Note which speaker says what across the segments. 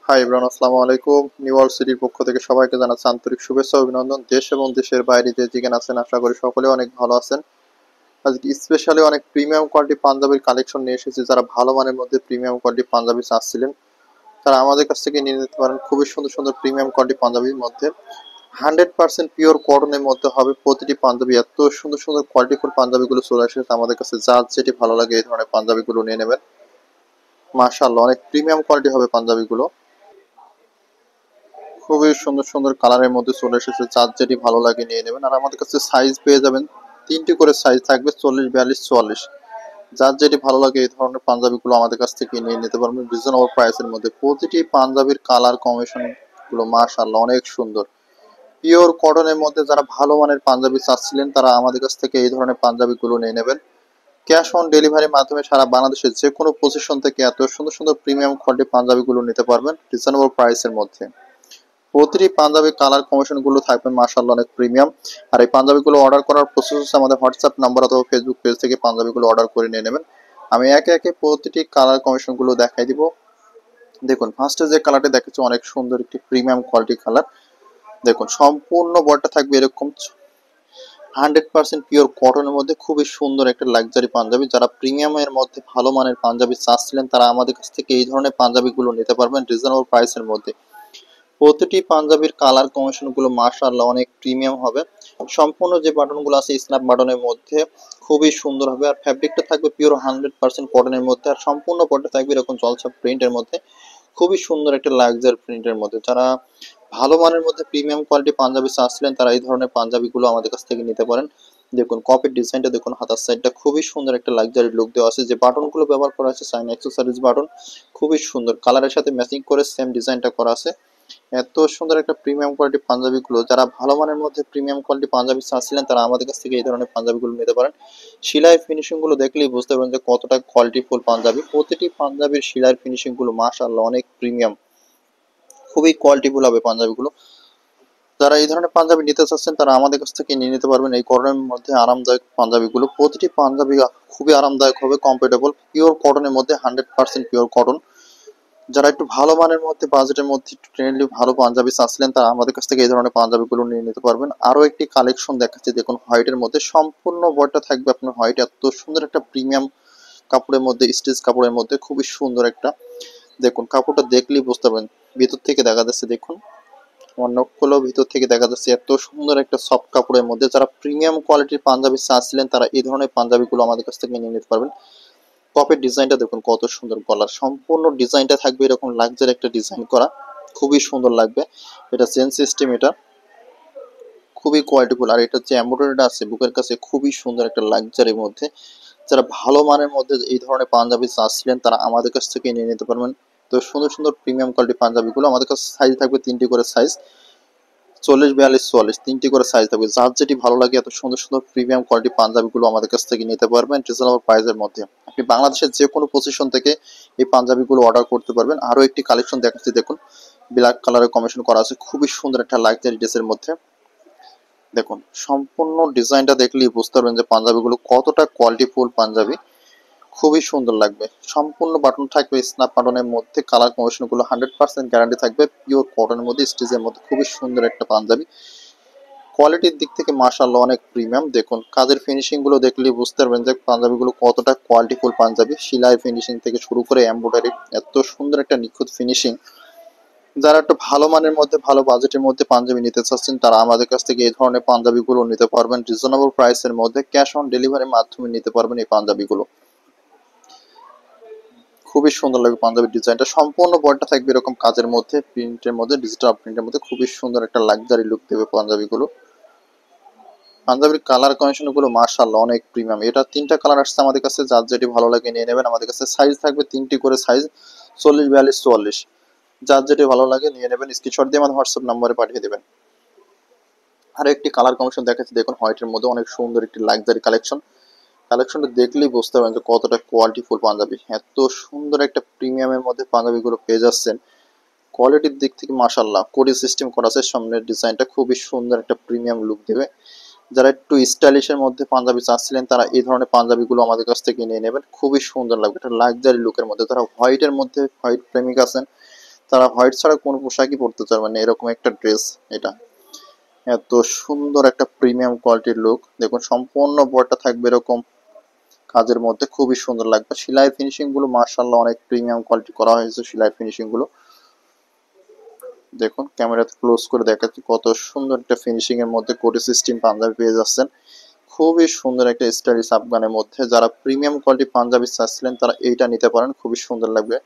Speaker 1: Hi everyone, আসসালামু আলাইকুম। New world সিটির পক্ষ থেকে সবাইকে জানাচ্ছি আন্তরিক শুভেচ্ছা ও অভিনন্দন। দেশ এবং দেশের বাইরে যে যেখানে আছেন আশা করি সকলে অনেক ভালো আছেন। আজকে স্পেশালি অনেক প্রিমিয়াম কোয়ালিটি পাঞ্জাবির কালেকশন নিয়ে এসেছি। যারা ভালো মানের মধ্যে প্রিমিয়াম কোয়ালিটি পাঞ্জাবি চাচ্ছিলেন তারা আমাদের কাছ থেকে নিয়ে নিতে পারেন। খুবই সুন্দর সুন্দর প্রিমিয়াম কোয়ালিটি পাঞ্জাবির মধ্যে 100% পিওর কটনের মধ্যে হবে প্রতিটি পাঞ্জাবি। এত সুন্দর সুন্দর কোয়ালিটিফুল পাঞ্জাবিগুলো চলে এসেছে আমাদের কাছে। যার যেটি ভালো লাগে এই ধরনের পাঞ্জাবিগুলো নিয়ে নেবেন। মাশাআল্লাহ, অনেক প্রিমিয়াম কোয়ালিটি হবে পাঞ্জাবিগুলো। খুবই সুন্দর সুন্দর কালারের মধ্যে চলে এসেছে। যার যেটি ভালো লাগে নিয়ে নেবেন। আর আমাদের কাছে সাইজ পেয়ে যাবেন, তিনটি করে সাইজ থাকবে, 40, 42, 44। যার যেটি ভালো লাগে এই ধরনের পাঞ্জাবিগুলো আমাদের কাছ থেকে নিয়ে নিতে পারবেন রিজনেবল প্রাইসের মধ্যে। প্রতিটি পাঞ্জাবির কালার কম্বিনেশন গুলো মাশাআল্লাহ অনেক সুন্দর। পিওর কটনের মধ্যে যারা ভালো মানের পাঞ্জাবি চাচ্ছিলেন তারা আমাদের কাছ থেকে এই ধরনের পাঞ্জাবিগুলো নিয়ে নেবেন। ক্যাশ অন ডেলিভারির মাধ্যমে সারা বাংলাদেশের যে কোনো পজিশন থেকে এত সুন্দর সুন্দর প্রিমিয়াম কোয়ালিটি পাঞ্জাবিগুলো নিতে পারবেন রিজনেবল প্রাইসের মধ্যে। প্রতিটি পাঞ্জাবি কালার কম্বিনেশন গুলো থাকবে মাশাআল্লাহ অনেক প্রিমিয়াম। আর এই পাঞ্জাবিগুলো অর্ডার করার প্রসেস হচ্ছে আমাদের হোয়াটসঅ্যাপ নাম্বার অথবা ফেসবুক পেজ থেকে পাঞ্জাবিগুলো অর্ডার করে নিয়ে নেবেন। আমি একে একে প্রতিটি কালার কম্বিনেশন গুলো দেখাই দিব। দেখুন, ফার্স্টে যে কালারটি দেখাচ্ছি অনেক সুন্দর একটি প্রিমিয়াম কোয়ালিটি কালার। দেখুন, সম্পূর্ণ বডিটা থাকবে এরকম 100% পিওর কটনের মধ্যে খুবই সুন্দর একটা লাক্সারি পাঞ্জাবি। যারা প্রিমিয়ামের মধ্যে ভালো মানের পাঞ্জাবি চাচ্ছিলেন তারা আমাদের কাছ থেকে এই ধরনের পাঞ্জাবিগুলো নিতে পারবেন রিজনেবল প্রাইসের মধ্যে। প্রতিটি পাঞ্জাবির কালার কম্বিনেশন গুলো মাশাআল্লাহ অনেক প্রিমিয়াম হবে। সম্পূর্ণ যে বাটন গুলো আছে স্ন্যাপ বাটনের মধ্যে খুবই সুন্দর হবে। আর ফ্যাব্রিকটা থাকবে পিওর 100% কটনের মধ্যে। আর সম্পূর্ণ বডিটা থাকবে এরকম জলছা প্রিন্টের মধ্যে খুবই সুন্দর একটা লাক্সারি প্রিন্টের মধ্যে। যারা ভালো মানের মধ্যে প্রিমিয়াম কোয়ালিটি পাঞ্জাবি চাচ্ছিলেন তারা এই ধরনের পাঞ্জাবিগুলো আমাদের কাছ থেকে নিতে পারেন। দেখুন কপের ডিজাইনটা, দেখুন হাতার সাইডটা খুবই সুন্দর একটা লাক্সারি লুক দেওয়া আছে। যে বাটনগুলো ব্যবহার করা আছে চাইনা অ্যাক্সেসরিজ বাটন, খুবই সুন্দর কালারের সাথে ম্যাচিং করে সেম ডিজাইনটা করা আছে। এত সুন্দর একটা প্রিমিয়াম কোয়ালিটি পাঞ্জাবিগুলো যারা ভালো মানের মধ্যে প্রিমিয়াম কোয়ালিটি পাঞ্জাবি চাচ্ছিলেন তারা আমাদের কাছ থেকে এই ধরনের পাঞ্জাবিগুলো নিতে পারেন। সেলাই ফিনিশিং গুলো দেখলেই বুঝতে পারবেন যে কতটা কোয়ালিটিফুল পাঞ্জাবি। প্রতিটি পাঞ্জাবির সেলাই ফিনিশিং গুলো মাশাআল্লাহ অনেক প্রিমিয়াম, খুবই কোয়ালিটিফুল হবে পাঞ্জাবিগুলো। যারা এই ধরনের পাঞ্জাবি নিতে চাচ্ছেন তারা আমাদের কাছ থেকে নিয়ে নিতে পারবেন এই গরমের মধ্যে আরামদায়ক পাঞ্জাবিগুলো। প্রতিটি পাঞ্জাবি খুবই আরামদায়ক হবে, কমফোর্টেবল, পিওর কটনের মধ্যে 100% পিওর কটন। যারা একটু ভালো মানের মধ্যে বাজেটের মধ্যে একটু ট্রেন্ডলি ভালো পাঞ্জাবি চাচ্ছিলেন তারা আমাদের কাছ থেকে এই ধরনের পাঞ্জাবিগুলো নিয়ে নিতে পারবেন। আরো একটি কালেকশন দেখাচ্ছি, দেখুন হোয়াইটের মধ্যে সম্পূর্ণ বডিটা থাকবে আপনার হোয়াইট। এত সুন্দর একটা প্রিমিয়াম কাপড়ের মধ্যে, স্টিচ কাপড়ের মধ্যে খুবই সুন্দর একটা। দেখুন কাপড়টা দেখলেই বুঝতে পারবেন, ভিতর থেকে দেখা যাচ্ছে, দেখুন আমার নখগুলো ভিতর থেকে দেখা যাচ্ছে এত সুন্দর একটা সফট কাপড়ের মধ্যে। যারা প্রিমিয়াম কোয়ালিটির পাঞ্জাবি চাচ্ছিলেন তারা এই ধরনের পাঞ্জাবিগুলো আমাদের কাছ থেকে নিয়ে নিতে পারবেন। টপের ডিজাইনটা দেখুন কত সুন্দর, গলার সম্পূর্ণ ডিজাইনটা থাকবে এরকম লাক্সারি একটা ডিজাইন করা, খুবই সুন্দর লাগবে। এটা চেন সিস্টেম, এটা খুবই কোয়ালিটিফুল। আর এটা যে এমব্রয়ডারিটা আছে বুকের কাছে খুবই সুন্দর একটা লাক্সারির মধ্যে। যারা ভালো মানের মধ্যে এই ধরনের পাঞ্জাবি চাচ্ছিলেন তারা আমাদের কাছ থেকে নিয়ে নিতে পারবেন। তো সুন্দর সুন্দর প্রিমিয়াম কোয়ালিটি পাঞ্জাবিগুলো আমাদের কাছে সাইজ থাকবে তিনটি করে সাইজ, 40, 42, 44 তিনটি করে সাইজ থাকবে। যার যেটি ভালো লাগে এত সুন্দর সুন্দর প্রিমিয়াম কোয়ালিটি পাঞ্জাবিগুলো আমাদের কাছ থেকে নিতে পারবেন রিজনেবল প্রাইসের মধ্যে। আপনি বাংলাদেশের যে কোনো পজিশন থেকে এই পাঞ্জাবিগুলো অর্ডার করতে পারবেন। আরো একটি কালেকশন দেখাচ্ছি, দেখুন ব্ল্যাক কালারের কম্বিনেশন করা আছে, খুবই সুন্দর একটা লাক্সারি ড্রেসের মধ্যে। দেখুন সম্পূর্ণ ডিজাইনটা দেখলেই বুঝতে পারবেন যে পাঞ্জাবিগুলো কতটা কোয়ালিটিফুল পাঞ্জাবি, খুবই সুন্দর লাগবে। সম্পূর্ণ বাটন থাকবে স্ন্যাপ বাটনের মধ্যে, কালার কম্বিনেশন গুলো 100% গ্যারান্টি থাকবে, পিওর কটনের মধ্যে স্টিচের মধ্যে খুবই সুন্দর একটা পাঞ্জাবি। কোয়ালিটির দিক থেকে মাশাআল্লাহ অনেক প্রিমিয়াম। দেখুন কাজের ফিনিশিং গুলো দেখলেই বুঝতে পারবেন যে পাঞ্জাবিগুলো কতটা কোয়ালিটিফুল পাঞ্জাবি। সেলাই ফিনিশিং থেকে শুরু করে এমব্রয়ডারি এত সুন্দর একটা নিখুঁত ফিনিশিং। যারা একটু ভালো মানের মধ্যে ভালো বাজেটের মধ্যে পাঞ্জাবি নিতে চাচ্ছেন তারা আমাদের কাছ থেকে এই ধরনের পাঞ্জাবিগুলো নিতে পারবেন রিজনেবল প্রাইসের মধ্যে। ক্যাশ অন ডেলিভারির মাধ্যমে নিতে পারবেন এই পাঞ্জাবিগুলো। খুবই সুন্দর লাগবে পাঞ্জাবির ডিজাইনটা। সম্পূর্ণ বডিটা থাকবে এরকম কাজের মধ্যে, প্রিন্টের মধ্যে, ডিজিটাল প্রিন্টের মধ্যে খুবই সুন্দর একটা লাক্সারি লুক দেবে পাঞ্জাবিগুলো। পাঞ্জাবির কালার কম্বিনেশন গুলো মাশাআল্লাহ অনেক প্রিমিয়াম। এটা তিনটা কালার আসছে আমাদের কাছে, যার যেটি ভালো লাগে নিয়ে নেবেন। আমাদের কাছে সাইজ থাকবে তিনটি করে সাইজ, 40, 42, 44। যার যেটি ভালো লাগে নিয়ে নেবেন, স্ক্রিনশট দিয়ে আমাদের হোয়াটসঅ্যাপ নম্বরে পাঠিয়ে দেবেন। আর একটি কালার কম্বিনেশন দেখাচ্ছি, দেখুন হোয়াইটের মধ্যে অনেক সুন্দর একটি লাক্সারি কালেকশন। কালেকশনটা দেখলেই বুঝতে পারবেন যে কতটা কোয়ালিটিফুল পাঞ্জাবি। এত সুন্দর একটা প্রিমিয়ামের মধ্যে পাঞ্জাবিগুলো পেয়ে যাচ্ছেন। কোয়ালিটির দিক থেকে মাশাআল্লাহ, কোডি সিস্টেম করা আছে, সামনের ডিজাইনটা খুবই সুন্দর একটা প্রিমিয়াম লুক দেবে। যারা একটু স্টাইলিশের মধ্যে পাঞ্জাবি চাচ্ছিলেন তারা এই ধরনের পাঞ্জাবিগুলো আমাদের কাছ থেকে নিয়ে নেবেন, খুবই সুন্দর লাগবে, একটা লাক্সারি লুকের মধ্যে। যারা হোয়াইটের মধ্যে হোয়াইট প্রেমিক আছেন তারা হোয়াইট ছাড়া কোনো পোশাকই পরতে চাবে না, এরকম একটা ড্রেস এটা। এত সুন্দর একটা প্রিমিয়াম কোয়ালিটির লুক, দেখুন সম্পূর্ণ বডিটা থাকবে এরকম কাজের মধ্যে, খুবই সুন্দর লাগবে। সেলাই ফিনিশিং গুলো মাশাআল্লাহ অনেক প্রিমিয়াম কোয়ালিটি করা হয়েছে সেলাই ফিনিশিং গুলো। দেখুন ক্যামেরাতে ক্লোজ করে দেখাচ্ছি কত সুন্দর একটা ফিনিশিং এর মধ্যে কোটি সিস্টেম পাঞ্জাবি পেয়ে যাচ্ছেন। খুবই সুন্দর একটা স্টাইলিশ আফগানের মধ্যে, যারা প্রিমিয়াম কোয়ালিটি পাঞ্জাবি চাচ্ছিলেন তারা এইটা নিতে পারেন, খুবই সুন্দর লাগবে।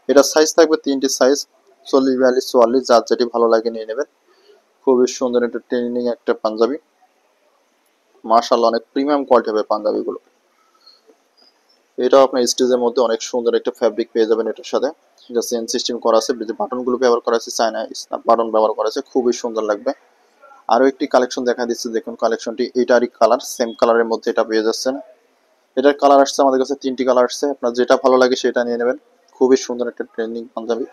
Speaker 1: এটা সাইজ থাকবে তিনটি সাইজ, 40, 42, 44, যার যেটি ভালো লাগে নিয়ে নেবেন। খুবই সুন্দর একটা ট্রেন্ডিং একটা পাঞ্জাবি, মাশাআল্লাহ অনেক প্রিমিয়াম কোয়ালিটি হবে পাঞ্জাবিগুলো। এটাও আপনার স্টেজের মধ্যে অনেক সুন্দর একটা ফ্যাব্রিক পেয়ে যাবেন এটার সাথে। এটা চেন সিস্টেম করা আছে, যে বাটনগুলো ব্যবহার করা আছে চায়না স্ন্যাপ বাটন ব্যবহার করা আছে, খুবই সুন্দর লাগবে। আরো একটি কালেকশন দেখা দিচ্ছে, দেখুন কালেকশনটি এটারই কালার, সেম কালারের মধ্যে এটা পেয়ে যাচ্ছেন। এটার কালার আসছে আমাদের কাছে তিনটি কালার আসছে, আপনার যেটা ভালো লাগে সেটা নিয়ে নেবেন। খুবই সুন্দর একটা ট্রেন্ডিং পাঞ্জাবি,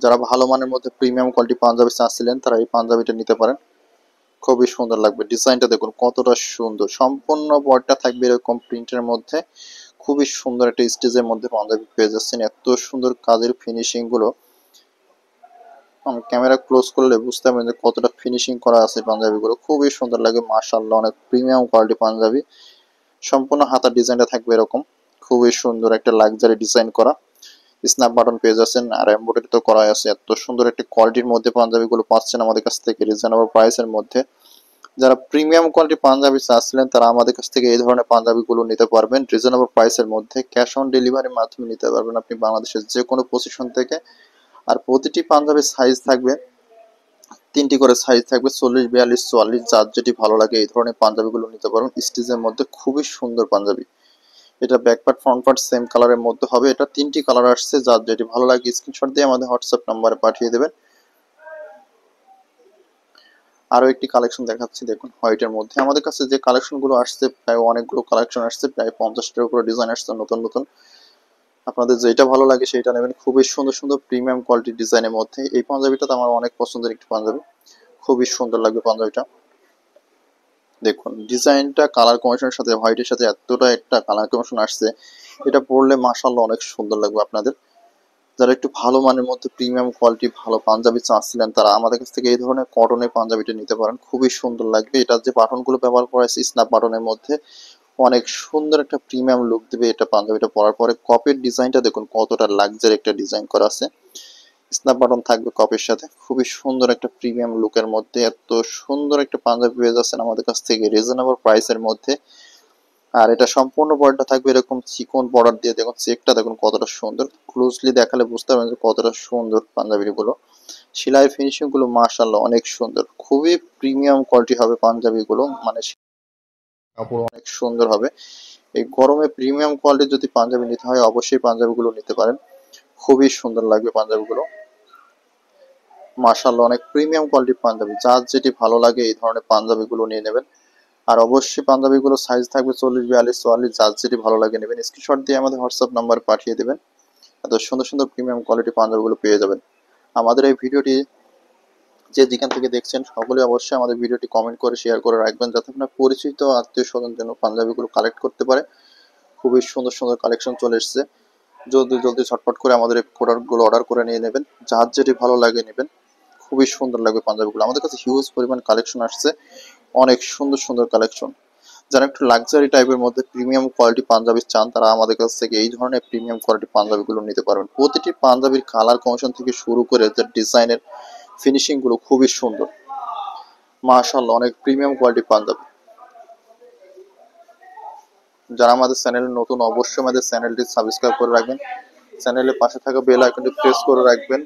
Speaker 1: যারা ভালো মানের মধ্যে প্রিমিয়াম কোয়ালিটি পাঞ্জাবি চাচ্ছিলেন তারা এই পাঞ্জাবিটা নিতে পারেন, খুবই সুন্দর লাগবে। ডিজাইনটা দেখুন কতটা সুন্দর, সম্পূর্ণ বডিটা থাকবে এরকম প্রিন্টের মধ্যে, খুবই সুন্দর একটা স্টেজের মধ্যে পাঞ্জাবি পেয়ে যাচ্ছেন। এত সুন্দর কাজের ফিনিশিং গুলো আমি ক্যামেরা ক্লোজ করলে বুঝতে পারবেন যে কতটা ফিনিশিং করা আছে পাঞ্জাবিগুলো, খুবই সুন্দর লাগে মাশাআল্লাহ অনেক প্রিমিয়াম কোয়ালিটি পাঞ্জাবি। সম্পূর্ণ হাতার ডিজাইনটা থাকবে এরকম, খুবই সুন্দর একটা লাক্সারি ডিজাইন করা। স্ন্যাপ বাটন পেয়ে যাচ্ছেন আর এমব্রয়ডারি তো করা আছে। এত সুন্দর একটা কোয়ালিটির মধ্যে পাঞ্জাবিগুলো পাচ্ছেন আমাদের কাছ থেকে রিজনেবল প্রাইসের মধ্যে। যারা প্রিমিয়াম কোয়ালিটি পাঞ্জাবি চাচ্ছিলেন তারা আমাদের কাছ থেকে এই ধরনের পাঞ্জাবিগুলো নিতে পারবেন রিজনেবল প্রাইসের মধ্যে। ক্যাশ অন ডেলিভারির মাধ্যমে নিতে পারবেন আপনি বাংলাদেশের যে কোনো পজিশন থেকে। আর প্রতিটি পাঞ্জাবির সাইজ থাকবে তিনটি করে সাইজ থাকবে, 40, 42, 44, যার যেটি ভালো লাগে এই ধরনের পাঞ্জাবিগুলো নিতে পারবেন স্টিচের মধ্যে, খুবই সুন্দর পাঞ্জাবি। এটা back part front part same কালারের মধ্যে হবে, এটা তিনটি কালার আসছে, যার যেটি ভালো লাগে স্ক্রিনশট দিয়ে আমাদের হোয়াটসঅ্যাপ নাম্বারে পাঠিয়ে দেবেন। আরো একটি কালেকশন দেখাচ্ছি, দেখুন হোয়াইটের মধ্যে আমাদের কাছে যে কালেকশন গুলো আসছে প্রায় অনেকগুলো কালেকশন আসছে, প্রায় 50টার উপরে ডিজাইন আসছে নতুন নতুন। আপনাদের যেটা ভালো লাগে সেটা নেবেন, খুবই সুন্দর সুন্দর প্রিমিয়াম কোয়ালিটি ডিজাইনের মধ্যে। এই পাঞ্জাবিটা তো আমার অনেক পছন্দের একটি পাঞ্জাবি, খুবই সুন্দর লাগবে পাঞ্জাবিটা। দেখুন ডিজাইনটা কালার কম্বিনেশনের সাথে হোয়াইটের সাথে এতটা একটা কালার কম্বিনেশন আসছে, এটা পরলে মাশাআল্লাহ অনেক সুন্দর লাগবে আপনাদের। যারা একটু ভালো মানের মধ্যে প্রিমিয়াম কোয়ালিটি ভালো পাঞ্জাবি চাচ্ছিলেন তারা আমাদের কাছ থেকে এই ধরনের কটনের পাঞ্জাবিটা নিতে পারেন, খুবই সুন্দর লাগবে। এটার যে বাটনগুলো ব্যবহার করা হয়েছে স্ন্যাপ বাটনের মধ্যে, অনেক সুন্দর একটা প্রিমিয়াম লুক দেবে এটা পাঞ্জাবিটা পরার পরে। কপের ডিজাইনটা দেখুন কতটা লাক্সারি একটা ডিজাইন করা আছে, স্ন্যাপ বাটন থাকবে কপের সাথে, খুবই সুন্দর একটা প্রিমিয়াম লুকের মধ্যে। এত সুন্দর একটা পাঞ্জাবি পেয়ে যাচ্ছেন আমাদের কাছ থেকে রিজনেবল প্রাইসের মধ্যে। আর এটা সম্পূর্ণ বডিটা থাকবে এরকম চিকন বর্ডার দিয়ে, দেখুন চেকটা দেখুন কতটা সুন্দর, ক্লোজলি দেখালে বুঝতে পারবেন যে কতটা সুন্দর পাঞ্জাবি গুলো। সেলাই ফিনিশিং গুলো মাশাআল্লাহ অনেক সুন্দর, খুবই প্রিমিয়াম কোয়ালিটি হবে পাঞ্জাবি গুলো, মানে কাপড় অনেক সুন্দর হবে। এই গরমে প্রিমিয়াম কোয়ালিটির যদি পাঞ্জাবি নিতে হয় অবশ্যই পাঞ্জাবি গুলো নিতে পারেন, খুবই সুন্দর লাগবে পাঞ্জাবি গুলো মাশাআল্লাহ অনেক প্রিমিয়াম কোয়ালিটির পাঞ্জাবি। যার যেটি ভালো লাগে এই ধরনের পাঞ্জাবি গুলো নিয়ে নেবেন। আর অবশ্যই পাঞ্জাবিগুলো সাইজ থাকবে 40, 42, 44, যার যেটি ভালো লাগে নেবেন। স্ক্রিনশট দিয়ে আমাদের হোয়াটসঅ্যাপ নাম্বারে পাঠিয়ে দেবেন, এত সুন্দর সুন্দর প্রিমিয়াম কোয়ালিটি পাঞ্জাবিগুলো পেয়ে যাবেন। আমাদের এই ভিডিওটি যে যেখান থেকে দেখছেন সকলে অবশ্যই আমাদের ভিডিওটি কমেন্ট করে শেয়ার করে রাখবেন, যাতে আপনার পরিচিত আত্মীয় স্বজন যেন পাঞ্জাবিগুলো কালেক্ট করতে পারে। খুবই সুন্দর সুন্দর কালেকশন চলে এসেছে, জলদি জলদি ঝটপট করে আমাদের এই প্রোডাক্টগুলো অর্ডার করে নিয়ে নেবেন, যার যেটি ভালো লাগে নেবেন। খুবই সুন্দর লাগবে পাঞ্জাবিগুলো, আমাদের কাছে হিউজ পরিমাণ কালেকশন আসছে, অনেক সুন্দর সুন্দর কালেকশন। যারা একটু লাক্সারি টাইপের মধ্যে প্রিমিয়াম কোয়ালিটি পাঞ্জাবি চান তারা আমাদের কাছ থেকে এই ধরনের প্রিমিয়াম কোয়ালিটি পাঞ্জাবিগুলো নিতে পারবেন। প্রতিটি পাঞ্জাবির কালার কম্বিনেশন থেকে শুরু করে যে ডিজাইনের ফিনিশিং গুলো খুবই সুন্দর, মাশাআল্লাহ অনেক প্রিমিয়াম কোয়ালিটি পাঞ্জাবি। যারা আমাদের চ্যানেলে নতুন অবশ্যই আমাদের চ্যানেলটি সাবস্ক্রাইব করে রাখবেন, চ্যানেলের পাশে থাকা বেল আইকনটি প্রেস করে রাখবেন,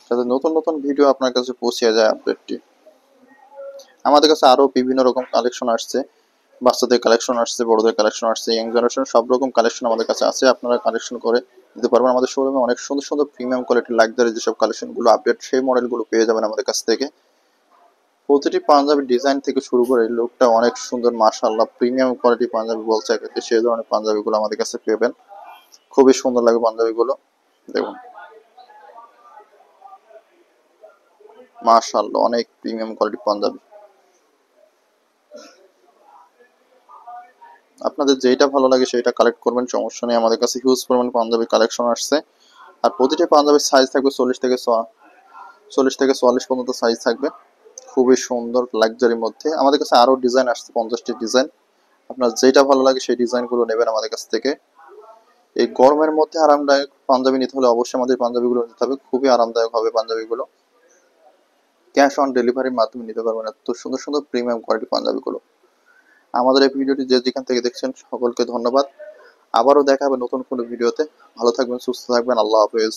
Speaker 1: যাতে নতুন নতুন ভিডিও আপনার কাছে পৌঁছে যায় আপডেটটি। আমাদের কাছে আরো বিভিন্ন রকম কালেকশন আসছে, বাচ্চাদের কালেকশন আসছে, বড়দের কালেকশন আসছে, ইয়াং জেনারেশন সব রকম কালেকশন আমাদের কাছে আছে, আপনারা কালেকশন করে দিতে পারবেন। আমাদের শোরুমে অনেক সুন্দর সুন্দর প্রিমিয়াম কোয়ালিটির লাক্সারি যেসব কালেকশন গুলো আপডেট সেই মডেলগুলো পেয়ে যাবেন আমাদের কাছ থেকে। প্রতিটি পাঞ্জাবি ডিজাইন থেকে শুরু করে লুকটা অনেক সুন্দর মাশাআল্লাহ, প্রিমিয়াম কোয়ালিটি পাঞ্জাবি বলছে এক্ষেত্রে সেই ধরনের পাঞ্জাবিগুলো আমাদের কাছে পেবেন, খুবই সুন্দর লাগে পাঞ্জাবিগুলো। দেখুন মাশাআল্লাহ অনেক প্রিমিয়াম কোয়ালিটি পাঞ্জাবি। আপনাদের যেইটা ভালো লাগে সেইটা কালেক্ট করবেন, সমস্যা নেই। আমাদের কাছে হিউজ পরিমাণ পাঞ্জাবি কালেকশন আসছে। আর প্রতিটি পাঞ্জাবির সাইজ থাকবে 40 থেকে 44 পর্যন্ত সাইজ থাকবে। খুবই সুন্দর লাক্সারির মধ্যে আমাদের কাছে আরো ডিজাইন আসছে, 50টি ডিজাইন। আপনার যেটা ভালো লাগে সেই ডিজাইনগুলো নেবেন আমাদের কাছ থেকে। এই গরমের মধ্যে আরামদায়ক পাঞ্জাবি নিতে হলে অবশ্যই আমাদের পাঞ্জাবিগুলো নিতে হবে, খুবই আরামদায়ক হবে পাঞ্জাবিগুলো। ক্যাশ অন ডেলিভারির মাধ্যমে নিতে পারবেন এত সুন্দর সুন্দর প্রিমিয়াম কোয়ালিটি পাঞ্জাবিগুলো। আমাদের এই ভিডিওটি যে যেখান থেকে দেখছেন সকলকে ধন্যবাদ। আবারও দেখা হবে নতুন কোনো ভিডিওতে। ভালো থাকবেন, সুস্থ থাকবেন, আল্লাহ হাফেজ।